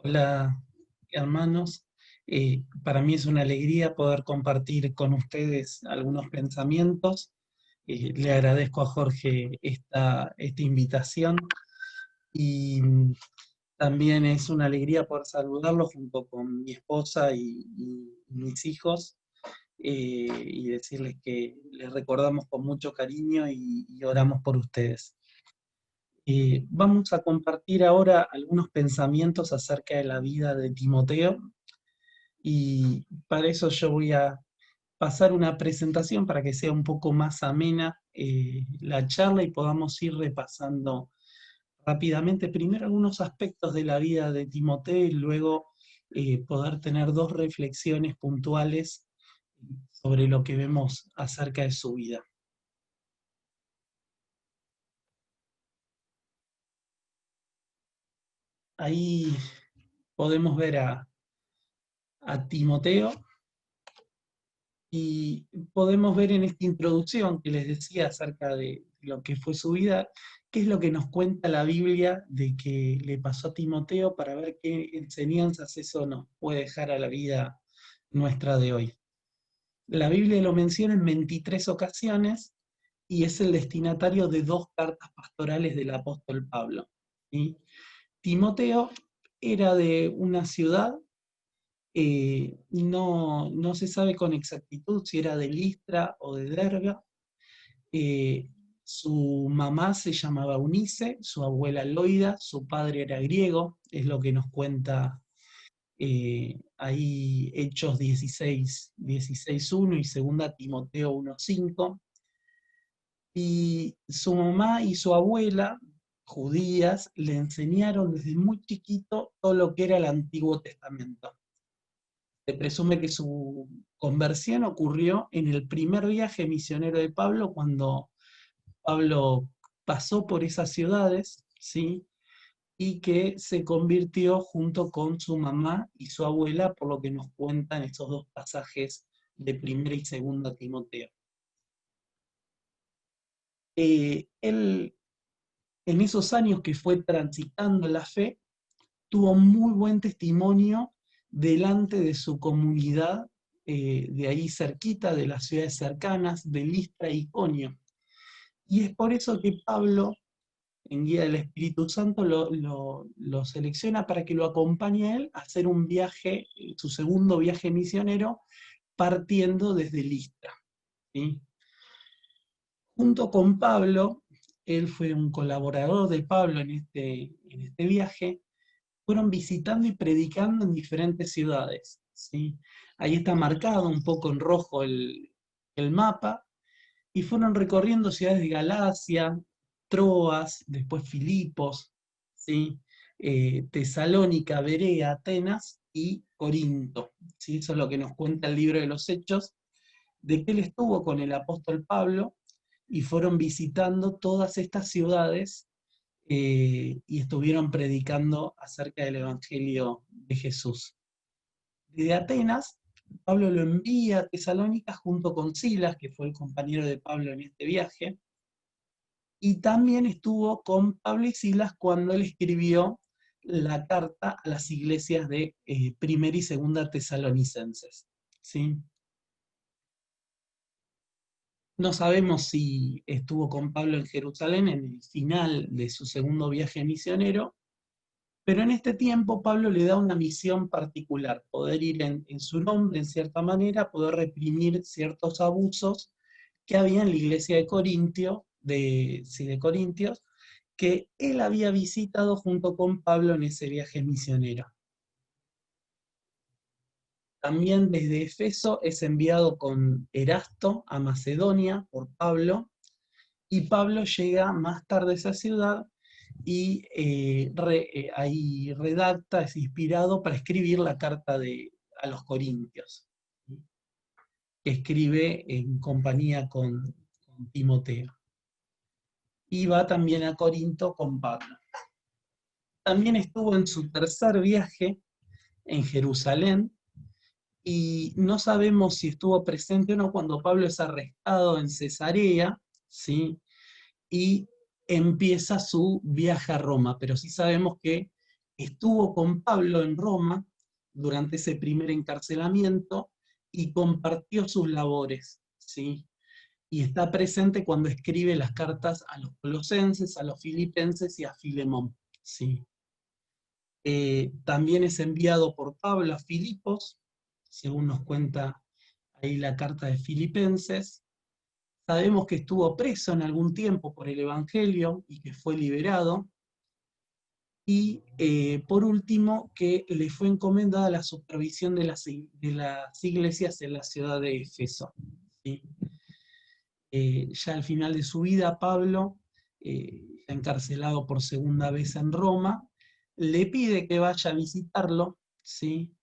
Hola, hermanos. Para mí es una alegría poder compartir con ustedes algunos pensamientos. Le agradezco a Jorge esta invitación y también es una alegría poder saludarlo junto con mi esposa y mis hijos y decirles que les recordamos con mucho cariño y oramos por ustedes. Vamos a compartir ahora algunos pensamientos acerca de la vida de Timoteo. Y para eso yo voy a pasar una presentación para que sea un poco más amena la charla y podamos ir repasando rápidamente primero algunos aspectos de la vida de Timoteo y luego poder tener dos reflexiones puntuales sobre lo que vemos acerca de su vida. Ahí podemos ver a Timoteo y podemos ver en esta introducción que les decía acerca de lo que fue su vida, qué es lo que nos cuenta la Biblia de que le pasó a Timoteo para ver qué enseñanzas eso nos puede dejar a la vida nuestra de hoy. La Biblia lo menciona en 23 ocasiones y es el destinatario de dos cartas pastorales del apóstol Pablo. ¿Sí? Timoteo era de una ciudad, no se sabe con exactitud si era de Listra o de Derbe. Eh, Su mamá se llamaba Eunice, su abuela Loida, su padre era griego, es lo que nos cuenta ahí Hechos 16:1 y segunda Timoteo 1:5. Y su mamá y su abuela, judías, le enseñaron desde muy chiquito todo lo que era el Antiguo Testamento. Se presume que su conversión ocurrió en el primer viaje misionero de Pablo, cuando Pablo pasó por esas ciudades, ¿sí? Y que se convirtió junto con su mamá y su abuela, por lo que nos cuentan esos dos pasajes de primera y segunda Timoteo. Él, en esos años que fue transitando la fe, tuvo muy buen testimonio delante de su comunidad, de ahí cerquita, de las ciudades cercanas, de Listra y Iconio. Y es por eso que Pablo, en guía del Espíritu Santo, lo selecciona para que lo acompañe a él a hacer un viaje, su segundo viaje misionero, partiendo desde Listra. ¿Sí? Junto con Pablo, él fue un colaborador de Pablo en este viaje, fueron visitando y predicando en diferentes ciudades. ¿Sí? Ahí está marcado un poco en rojo el mapa, y fueron recorriendo ciudades de Galacia, Troas, después Filipos, ¿sí? Tesalónica, Berea, Atenas y Corinto. ¿Sí? Eso es lo que nos cuenta el libro de los Hechos, de que él estuvo con el apóstol Pablo y fueron visitando todas estas ciudades y estuvieron predicando acerca del Evangelio de Jesús. Desde Atenas, Pablo lo envía a Tesalónica junto con Silas, que fue el compañero de Pablo en este viaje, y también estuvo con Pablo y Silas cuando él escribió la carta a las iglesias de Primera y Segunda Tesalonicenses. ¿Sí? No sabemos si estuvo con Pablo en Jerusalén en el final de su segundo viaje misionero, pero en este tiempo Pablo le da una misión particular, poder ir en su nombre, en cierta manera, poder reprimir ciertos abusos que había en la iglesia de Corintio, sí, de Corintios, que él había visitado junto con Pablo en ese viaje misionero. También desde Efeso es enviado con Erasto a Macedonia por Pablo, y Pablo llega más tarde a esa ciudad y ahí redacta, es inspirado para escribir la carta a los Corintios, ¿sí? Que escribe en compañía con Timoteo. Y va también a Corinto con Pablo. También estuvo en su tercer viaje en Jerusalén, y no sabemos si estuvo presente o no cuando Pablo es arrestado en Cesarea, ¿sí? Y empieza su viaje a Roma, pero sí sabemos que estuvo con Pablo en Roma durante ese primer encarcelamiento y compartió sus labores, ¿sí? Y está presente cuando escribe las cartas a los colosenses, a los filipenses y a Filemón, ¿sí? También es enviado por Pablo a Filipos, según nos cuenta ahí la carta de Filipenses. Sabemos que estuvo preso en algún tiempo por el Evangelio y que fue liberado. Y por último, que le fue encomendada la supervisión de las iglesias en la ciudad de Éfeso, ¿sí? Ya al final de su vida, Pablo, encarcelado por segunda vez en Roma, le pide que vaya a visitarlo, ¿sí?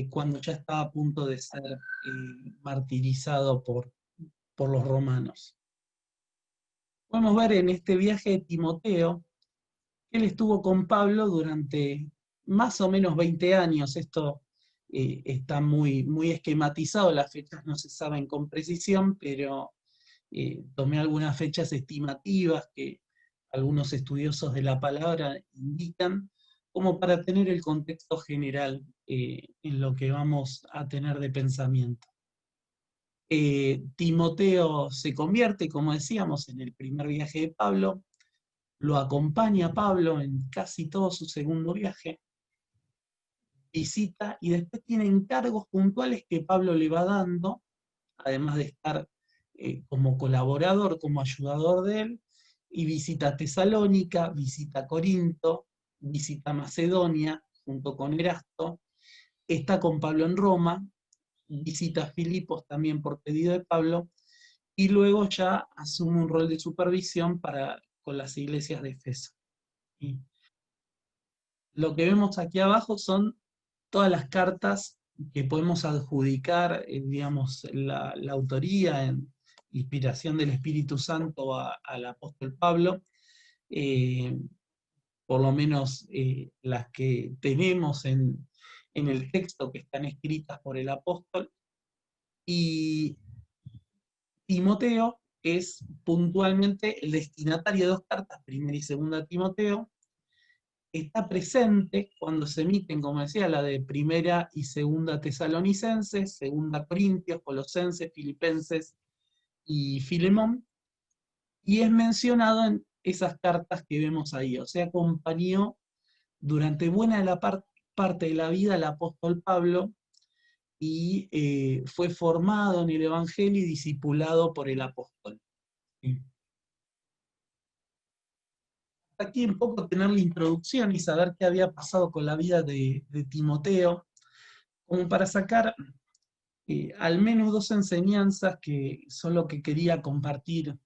Cuando ya estaba a punto de ser martirizado por los romanos. Podemos ver en este viaje de Timoteo, él estuvo con Pablo durante más o menos 20 años. Esto está muy, muy esquematizado, las fechas no se saben con precisión, pero tomé algunas fechas estimativas que algunos estudiosos de la palabra indican, como para tener el contexto general en lo que vamos a tener de pensamiento. Timoteo se convierte, como decíamos, en el primer viaje de Pablo, lo acompaña a Pablo en casi todo su segundo viaje, visita y después tiene encargos puntuales que Pablo le va dando, además de estar como colaborador, como ayudador de él, y visita Tesalónica, visita Corinto, visita Macedonia junto con Erasto, está con Pablo en Roma, visita Filipos también por pedido de Pablo, y luego ya asume un rol de supervisión con las iglesias de Efeso. Y lo que vemos aquí abajo son todas las cartas que podemos adjudicar, digamos, la autoría en inspiración del Espíritu Santo al apóstol Pablo, eh, por lo menos las que tenemos en el texto que están escritas por el apóstol. Y Timoteo es puntualmente el destinatario de dos cartas, primera y segunda Timoteo. Está presente cuando se emiten, como decía, la de primera y segunda Tesalonicenses, segunda Corintios, Colosenses, Filipenses y Filemón, y es mencionado en esas cartas que vemos ahí. O sea, acompañó durante buena de la parte de la vida al apóstol Pablo y fue formado en el Evangelio y discipulado por el apóstol. ¿Sí? Aquí un poco tener la introducción y saber qué había pasado con la vida de Timoteo, como para sacar al menos dos enseñanzas que son lo que quería compartir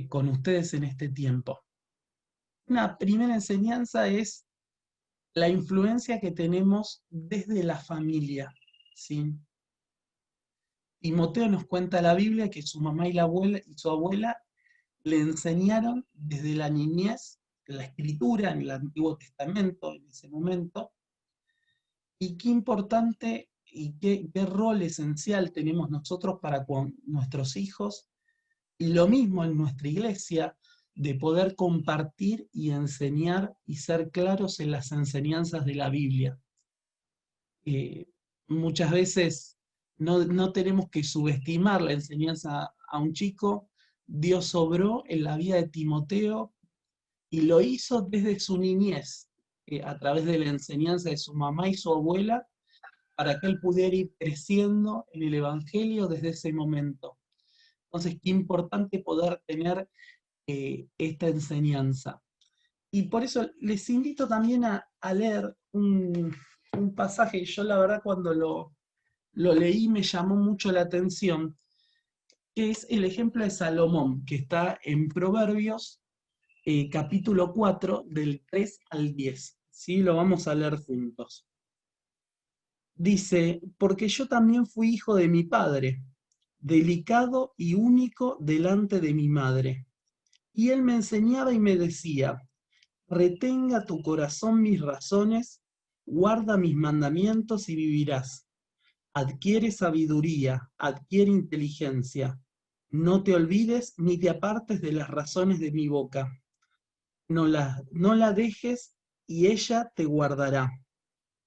con ustedes en este tiempo. Una primera enseñanza es la influencia que tenemos desde la familia, ¿sí? Timoteo nos cuenta la Biblia que su mamá y su abuela le enseñaron desde la niñez la escritura en el Antiguo Testamento en ese momento, y qué importante y qué rol esencial tenemos nosotros para con nuestros hijos, y lo mismo en nuestra iglesia, de poder compartir y enseñar y ser claros en las enseñanzas de la Biblia. Eh, Muchas veces no tenemos que subestimar la enseñanza a un chico. Dios obró en la vida de Timoteo y lo hizo desde su niñez, a través de la enseñanza de su mamá y su abuela, para que él pudiera ir creciendo en el Evangelio desde ese momento. Entonces, qué importante poder tener esta enseñanza. Y por eso les invito también a leer un pasaje que yo la verdad cuando lo leí me llamó mucho la atención, que es el ejemplo de Salomón, que está en Proverbios capítulo 4, del 3 al 10. ¿Sí? Lo vamos a leer juntos. Dice, porque yo también fui hijo de mi padre, delicado y único delante de mi madre. Y él me enseñaba y me decía, retenga tu corazón mis razones, guarda mis mandamientos y vivirás. Adquiere sabiduría, adquiere inteligencia. No te olvides ni te apartes de las razones de mi boca. No la dejes y ella te guardará.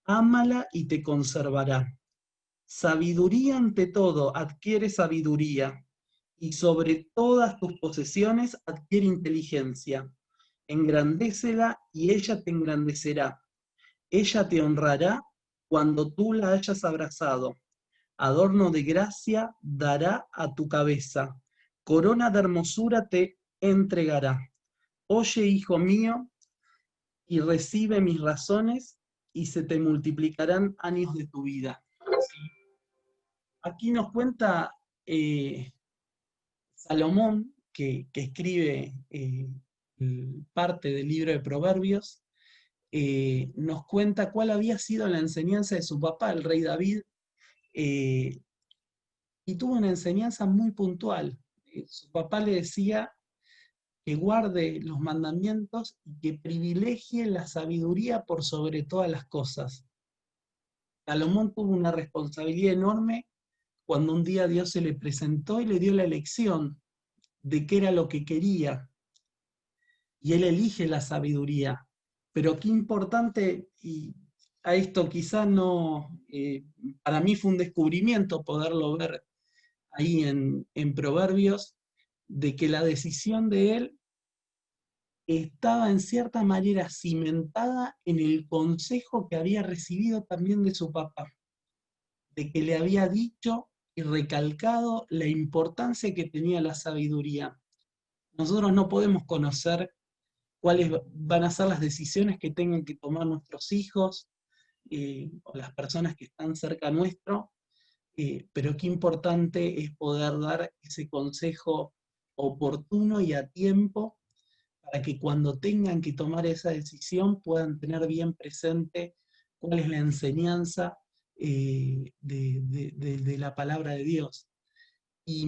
Ámala y te conservará. Sabiduría ante todo, adquiere sabiduría, y sobre todas tus posesiones adquiere inteligencia. Engrandécela y ella te engrandecerá. Ella te honrará cuando tú la hayas abrazado. Adorno de gracia dará a tu cabeza. Corona de hermosura te entregará. Oye, hijo mío, y recibe mis razones, y se te multiplicarán años de tu vida. Aquí nos cuenta Salomón, que escribe parte del libro de Proverbios, nos cuenta cuál había sido la enseñanza de su papá, el rey David, eh, y tuvo una enseñanza muy puntual. Su papá le decía que guarde los mandamientos y que privilegie la sabiduría por sobre todas las cosas. Salomón tuvo una responsabilidad enorme cuando un día Dios se le presentó y le dio la elección de qué era lo que quería. Y él elige la sabiduría. Pero qué importante, y a esto quizá no, para mí fue un descubrimiento poderlo ver ahí en Proverbios, de que la decisión de él estaba en cierta manera cimentada en el consejo que había recibido también de su papá, de que le había dicho y recalcado la importancia que tenía la sabiduría. Nosotros no podemos conocer cuáles van a ser las decisiones que tengan que tomar nuestros hijos o las personas que están cerca nuestro, pero qué importante es poder dar ese consejo oportuno y a tiempo para que cuando tengan que tomar esa decisión puedan tener bien presente cuál es la enseñanza de la palabra de Dios. Y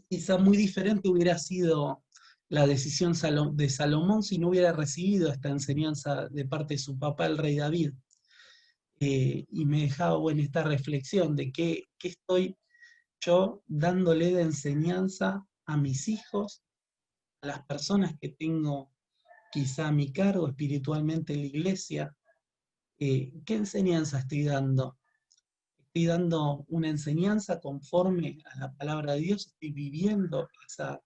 quizá muy diferente hubiera sido la decisión de Salomón si no hubiera recibido esta enseñanza de parte de su papá, el rey David. Y me dejaba bueno, esta reflexión de qué estoy yo dándole de enseñanza a mis hijos, a las personas que tengo quizá a mi cargo espiritualmente en la iglesia. ¿Qué enseñanza estoy dando? ¿Estoy dando una enseñanza conforme a la palabra de Dios? ¿Estoy viviendo esa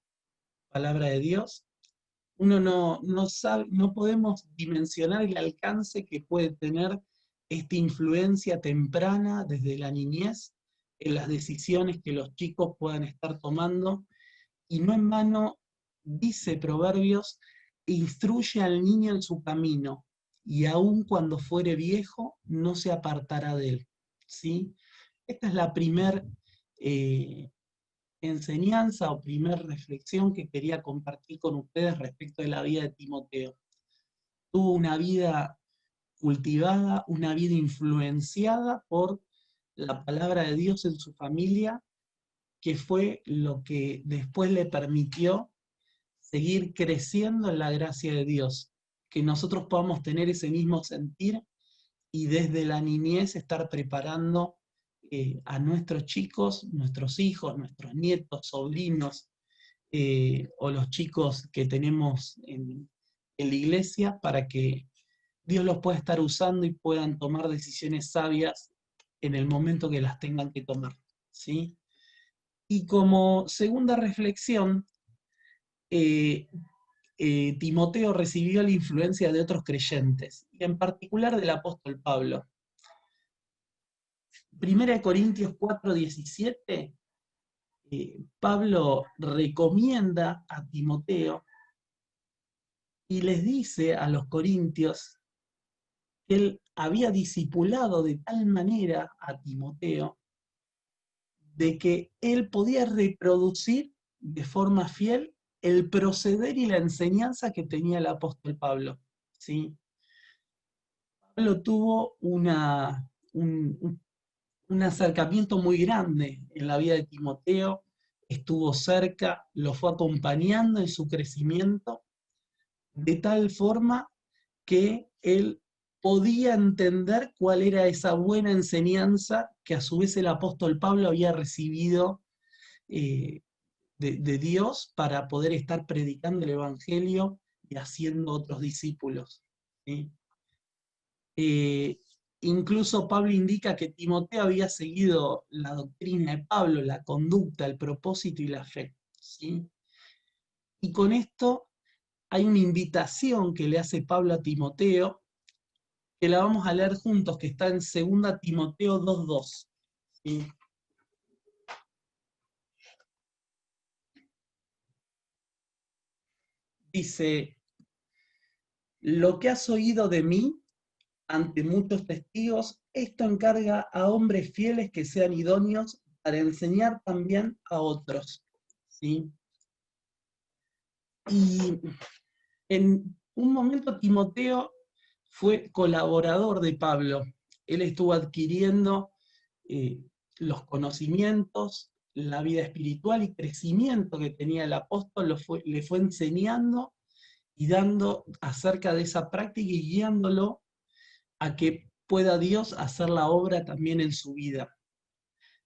palabra de Dios? Uno no sabe, no podemos dimensionar el alcance que puede tener esta influencia temprana desde la niñez en las decisiones que los chicos puedan estar tomando. Y no en vano dice Proverbios: instruye al niño en su camino, y aun cuando fuere viejo, no se apartará de él. ¿Sí? Esta es la primera enseñanza o primer reflexión que quería compartir con ustedes respecto de la vida de Timoteo. Tuvo una vida cultivada, una vida influenciada por la palabra de Dios en su familia, que fue lo que después le permitió seguir creciendo en la gracia de Dios, que nosotros podamos tener ese mismo sentir y desde la niñez estar preparando a nuestros chicos, nuestros hijos, nuestros nietos, sobrinos, o los chicos que tenemos en la iglesia para que Dios los pueda estar usando y puedan tomar decisiones sabias en el momento que las tengan que tomar. ¿Sí? Y como segunda reflexión, eh, Timoteo recibió la influencia de otros creyentes, y en particular del apóstol Pablo. 1 Corintios 4:17, Pablo recomienda a Timoteo y les dice a los corintios que él había discipulado de tal manera a Timoteo de que él podía reproducir de forma fiel el proceder y la enseñanza que tenía el apóstol Pablo. ¿Sí? Pablo tuvo un acercamiento muy grande en la vida de Timoteo, estuvo cerca, lo fue acompañando en su crecimiento, de tal forma que él podía entender cuál era esa buena enseñanza que a su vez el apóstol Pablo había recibido de Dios para poder estar predicando el Evangelio y haciendo otros discípulos. ¿sí? Eh, Incluso Pablo indica que Timoteo había seguido la doctrina de Pablo, la conducta, el propósito y la fe, ¿sí? Y con esto hay una invitación que le hace Pablo a Timoteo, que la vamos a leer juntos, que está en 2 Timoteo 2:2, ¿sí? Dice, lo que has oído de mí ante muchos testigos, esto encarga a hombres fieles que sean idóneos para enseñar también a otros, ¿sí? Y en un momento Timoteo fue colaborador de Pablo. Él estuvo adquiriendo eh, los conocimientos, la vida espiritual y crecimiento que tenía el apóstol, le fue enseñando y dando acerca de esa práctica y guiándolo a que pueda Dios hacer la obra también en su vida.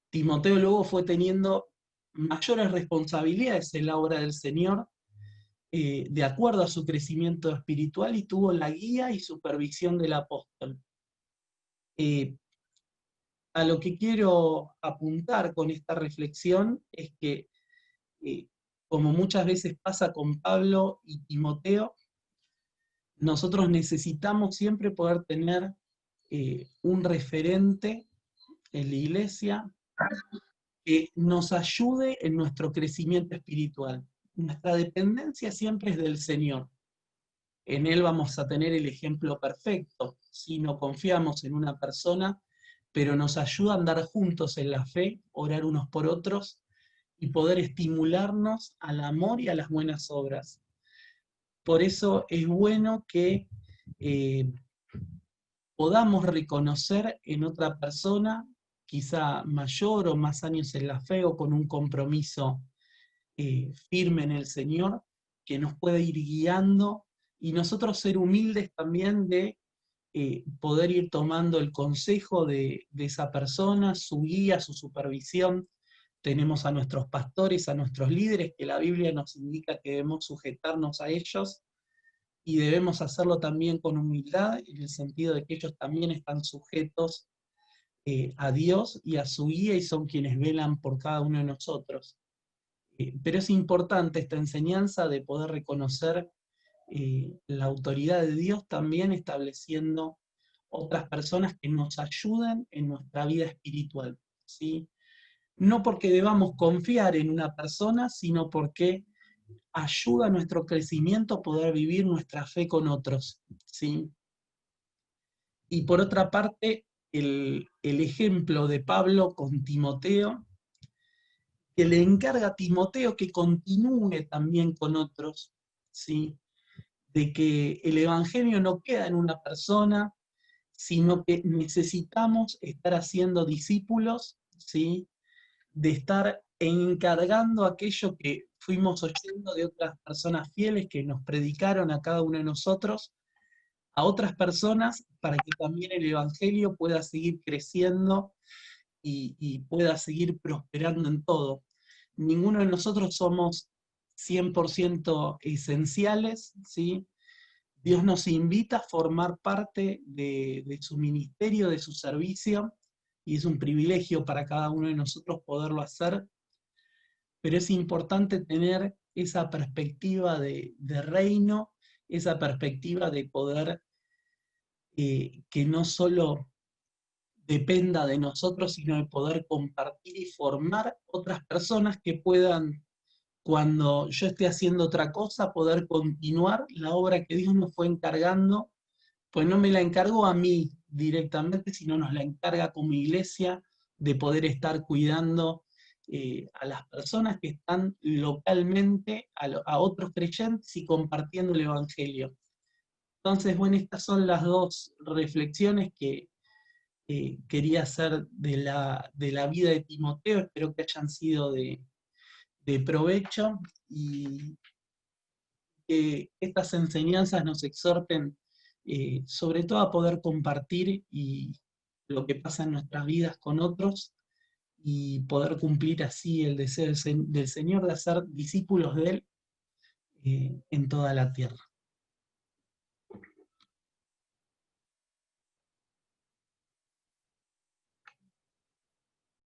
Timoteo luego fue teniendo mayores responsabilidades en la obra del Señor, de acuerdo a su crecimiento espiritual, y tuvo la guía y supervisión del apóstol. Eh, a lo que quiero apuntar con esta reflexión es que, eh, como muchas veces pasa con Pablo y Timoteo, nosotros necesitamos siempre poder tener un referente en la iglesia que nos ayude en nuestro crecimiento espiritual. Nuestra dependencia siempre es del Señor. En Él vamos a tener el ejemplo perfecto. Si no confiamos en una persona, pero nos ayuda a andar juntos en la fe, orar unos por otros y poder estimularnos al amor y a las buenas obras. Por eso es bueno que eh, podamos reconocer en otra persona, quizá mayor o más años en la fe o con un compromiso firme en el Señor, que nos puede ir guiando y nosotros ser humildes también de poder ir tomando el consejo de esa persona, su guía, su supervisión. Tenemos a nuestros pastores, a nuestros líderes, que la Biblia nos indica que debemos sujetarnos a ellos y debemos hacerlo también con humildad, en el sentido de que ellos también están sujetos a Dios y a su guía y son quienes velan por cada uno de nosotros. Pero es importante esta enseñanza de poder reconocer la autoridad de Dios también estableciendo otras personas que nos ayuden en nuestra vida espiritual, ¿sí? No porque debamos confiar en una persona, sino porque ayuda a nuestro crecimiento a poder vivir nuestra fe con otros, ¿sí? Y por otra parte, el ejemplo de Pablo con Timoteo, que le encarga a Timoteo que continúe también con otros, ¿sí? De que el Evangelio no queda en una persona, sino que necesitamos estar haciendo discípulos, ¿sí? De estar encargando aquello que fuimos oyendo de otras personas fieles que nos predicaron a cada uno de nosotros, a otras personas, para que también el Evangelio pueda seguir creciendo y pueda seguir prosperando en todo. Ninguno de nosotros somos 100% esenciales, ¿sí? Dios nos invita a formar parte de su ministerio, de su servicio, y es un privilegio para cada uno de nosotros poderlo hacer, pero es importante tener esa perspectiva de reino, esa perspectiva de poder que no solo dependa de nosotros, sino de poder compartir y formar otras personas que puedan, cuando yo esté haciendo otra cosa, poder continuar la obra que Dios nos fue encargando, pues no me la encargó a mí directamente, sino nos la encarga como iglesia de poder estar cuidando a las personas que están localmente, a otros creyentes y compartiendo el Evangelio. Entonces, bueno, estas son las dos reflexiones que quería hacer de la vida de Timoteo. Espero que hayan sido de provecho y que estas enseñanzas nos exhorten sobre todo a poder compartir y lo que pasa en nuestras vidas con otros y poder cumplir así el deseo del Señor de hacer discípulos de Él en toda la tierra.